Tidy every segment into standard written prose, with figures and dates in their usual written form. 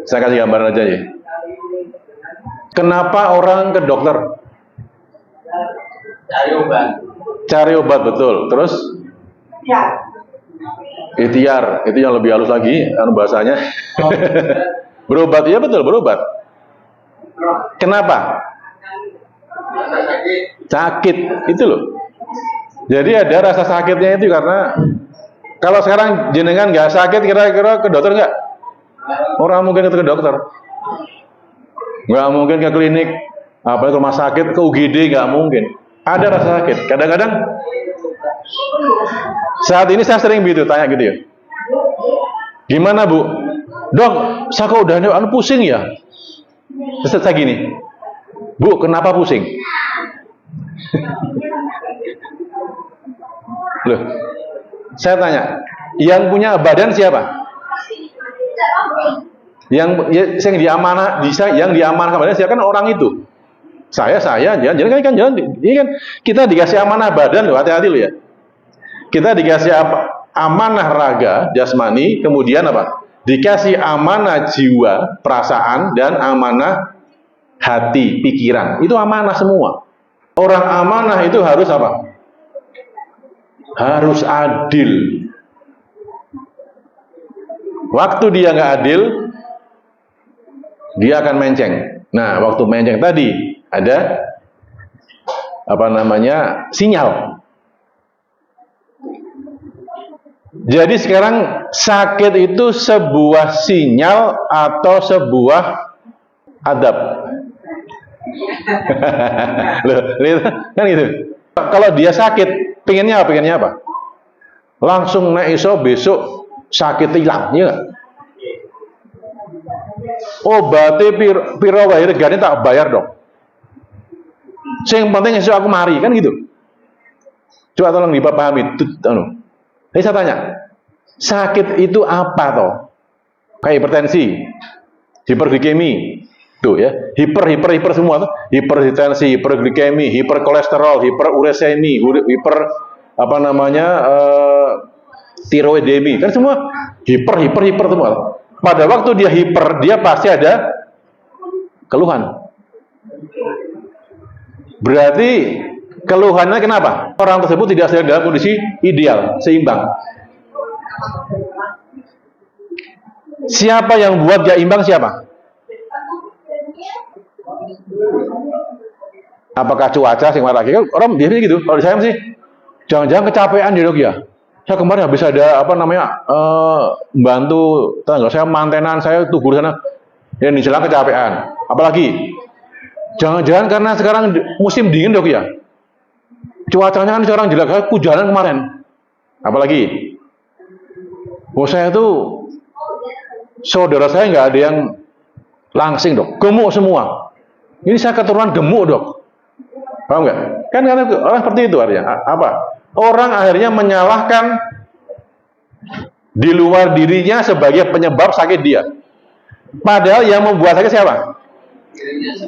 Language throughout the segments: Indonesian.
Saya kasih gambaran aja ya. Kenapa orang ke dokter? Cari obat. Cari obat, betul. Terus? Ikhtiar. Itu yang lebih halus lagi, bahasanya. Berobat, ya betul, berobat. Kenapa? Sakit, itu loh. Jadi ada rasa sakitnya itu karena kalau sekarang jenengan nggak sakit, kira-kira ke dokter nggak? Orang mungkin ke dokter, nggak mungkin ke klinik, apalagi ke rumah sakit, ke UGD nggak mungkin. Ada rasa sakit. Kadang-kadang saat ini saya sering gitu tanya gitu ya. Gimana Bu? Dok, saya kok udah pusing ya? Terus saya gini, Bu, kenapa pusing? Loh, saya tanya, yang punya badan siapa? Yang diamanahkan badan siapa? Kan orang itu. Saya, jangan kan ini kan kita dikasih amanah badan loh, hati-hati loh ya. Kita dikasih amanah raga, jasmani, kemudian apa? Dikasih amanah jiwa, perasaan, dan amanah hati, pikiran. Itu amanah semua. Orang amanah itu harus apa? Harus adil. Waktu dia nggak adil, dia akan menceng. Nah, waktu menceng tadi ada sinyal. Jadi sekarang sakit itu sebuah sinyal atau sebuah adab. Loh, kan gitu. Kalau dia sakit, pengennya apa? Langsung naik iso besok sakit hilang, ya nggak? Obatnya piro wae regane tak bayar dong. Yang penting esok aku mari, kan gitu. Coba tolong dipahami. Jadi saya tanya, sakit itu apa toh? Kayak hipertensi, hiperglikemi, tuh ya, hiper semua tuh, hipertensi, hiperglikemi, hiperkolesterol, hiperurasemi, tiroidemi, kan semua hiper semua. Pada waktu dia hiper, dia pasti ada keluhan. Berarti keluhannya kenapa? Orang tersebut tidak sedang dalam kondisi ideal, seimbang. Siapa yang buat dia imbang? Siapa? Apakah cuaca sing lagi? Orang biasanya gitu. Kalau saya sih, jangan-jangan kecapean ya dok ya. Saya kemarin habis ada membantu tetangga saya mantenan, saya tubuh sana, yang dijelang kecapean. Apalagi, jangan-jangan karena sekarang musim dingin dok ya. Cuacanya kan sekarang jelek, aku jalan kemarin. Apalagi, saya tuh saudara saya nggak ada yang langsing dok, gemuk semua. Ini saya keturunan gemuk dok, paham nggak? Kan karena orang seperti itu artinya apa? Orang akhirnya menyalahkan di luar dirinya sebagai penyebab sakit dia. Padahal yang membuat sakit siapa?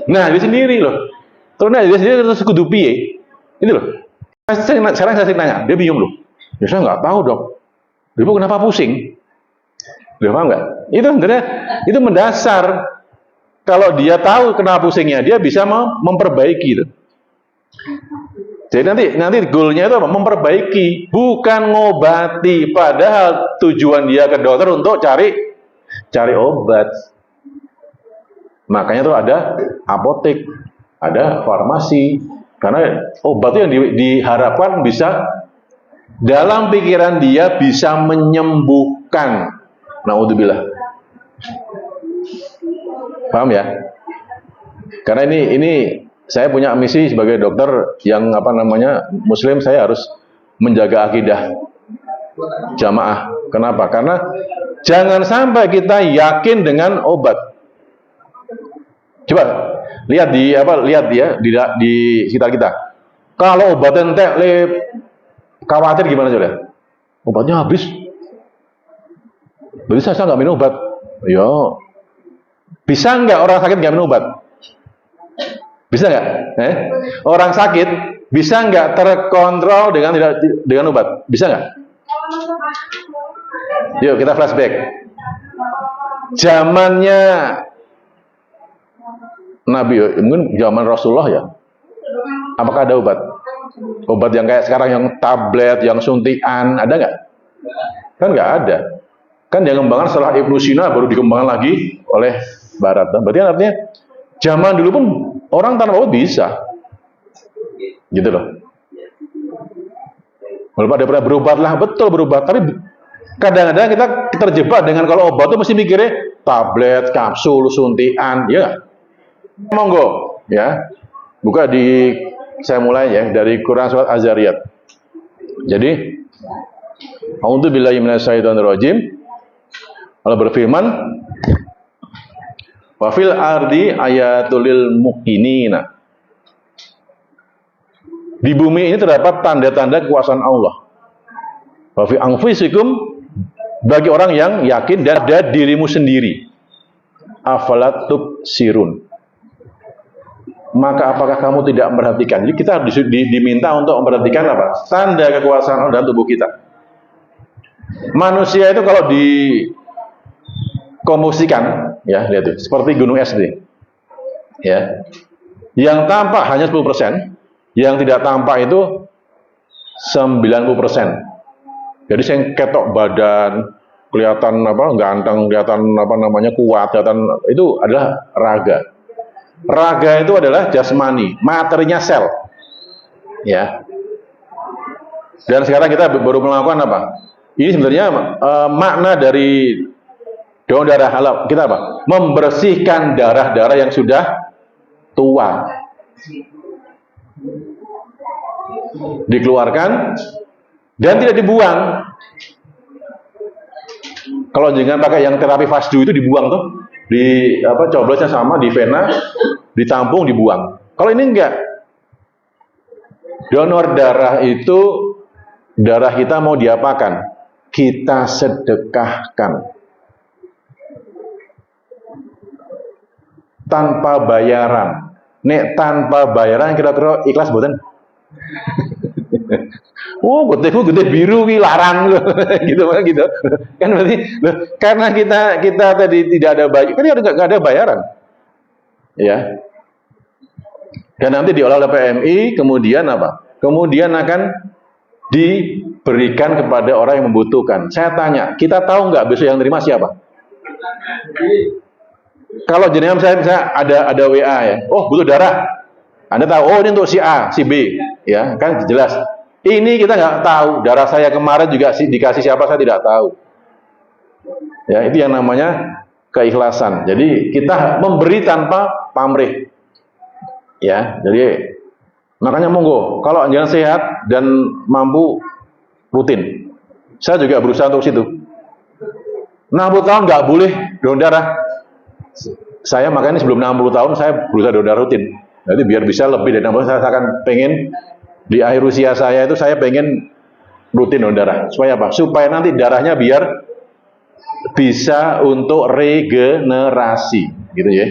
Nah, dia sendiri loh. Terus dia sendiri terus kudu piye? Ini loh. Sekarang saya nanya, dia bingung loh. Ya saya nggak tahu dok. Ibu kenapa pusing? Dia paham nggak? Itu sebenarnya itu mendasar. Kalau dia tahu kenapa pusingnya, dia bisa memperbaiki itu. Jadi nanti goalnya itu apa? Memperbaiki, bukan ngobati. Padahal tujuan dia ke dokter untuk cari obat. Makanya tuh ada apotek, ada farmasi. Karena obat itu yang diharapkan bisa dalam pikiran dia bisa menyembuhkan. Naudzubillah. Paham ya? Karena ini saya punya misi sebagai dokter yang muslim, saya harus menjaga akidah jamaah. Kenapa? Karena jangan sampai kita yakin dengan obat. Coba lihat di sekitar kita. Kalau obat entek khawatir gimana coba? Obatnya habis. Bisa saya nggak minum obat? Yo. Bisa nggak orang sakit nggak minum obat? Bisa nggak? Orang sakit bisa nggak terkontrol dengan obat? Bisa nggak? Yuk kita flashback. zamannya Nabi, mungkin zaman Rasulullah ya. Apakah ada obat? Obat yang kayak sekarang, yang tablet, yang suntikan, ada nggak? Kan nggak ada. Kan yang kembangkan setelah Ibnu Sina baru dikembangkan lagi oleh Barat. Berarti artinya zaman dulu pun orang tanpa obat bisa, gitu loh. Walaupun ada pernah berobat lah, betul berobat, tapi kadang-kadang kita terjebak dengan kalau obat itu mesti mikirnya tablet, kapsul, suntikan, ya. Monggo, ya. Buka di, saya mulai ya dari Quran surat Az-Zariyat. Jadi, A'udzubillahi minasyaitonirrajim. Allah berfirman, wa fil ardi ayatul lil muqinina. Di bumi ini terdapat tanda-tanda kekuasaan Allah. Wa fi anfusikum, bagi orang yang yakin dan ada dirimu sendiri. Afalat tubsirun. Maka apakah kamu tidak memperhatikan? Jadi kita diminta untuk memperhatikan apa? Tanda kekuasaan Allah dalam tubuh kita. Manusia itu kalau dikomposikan, ya lihat tuh, seperti gunung es nih, ya, yang tampak hanya 10%, yang tidak tampak itu 90%. Jadi saya ketok badan, kelihatan apa, ganteng, kelihatan apa namanya kuat, kelihatan, itu adalah raga. Raga itu adalah jasmani, materinya sel, ya. Dan sekarang kita baru melakukan apa? Ini sebenarnya makna dari donor darah halal kita apa? Membersihkan darah-darah yang sudah tua, dikeluarkan dan tidak dibuang. Kalau jangan pakai yang terapi fasdu itu dibuang tuh, di apa, coblosnya sama di vena, ditampung, dibuang. Kalau ini enggak. Donor darah itu, darah kita mau diapakan? Kita sedekahkan tanpa bayaran. Nek tanpa bayaran kira-kira ikhlas boten? Oh, gede biru wi larang gitu kan, berarti karena kita tadi tidak ada bayar, kan nggak ada bayaran, ya. Dan nanti diolah oleh PMI, kemudian apa? Kemudian akan diberikan kepada orang yang membutuhkan. Saya tanya, kita tahu nggak besok yang terima siapa? Kalau jenengan saya ada WA ya, oh butuh darah, Anda tahu, oh ini untuk si A, si B, ya kan jelas. Ini kita nggak tahu, darah saya kemarin juga dikasih siapa saya tidak tahu. Ya, itu yang namanya keikhlasan. Jadi kita memberi tanpa pamrih. Ya, jadi makanya monggo, kalau jangan sehat dan mampu rutin. Saya juga berusaha untuk situ. 60 tahun nggak boleh donor darah. Saya makanya sebelum 60 tahun saya berusaha donor darah rutin. Jadi biar bisa lebih dari 60, saya akan pengen di akhir usia saya itu saya pengen rutin donor darah. Supaya apa? Supaya nanti darahnya biar bisa untuk regenerasi, gitu ya.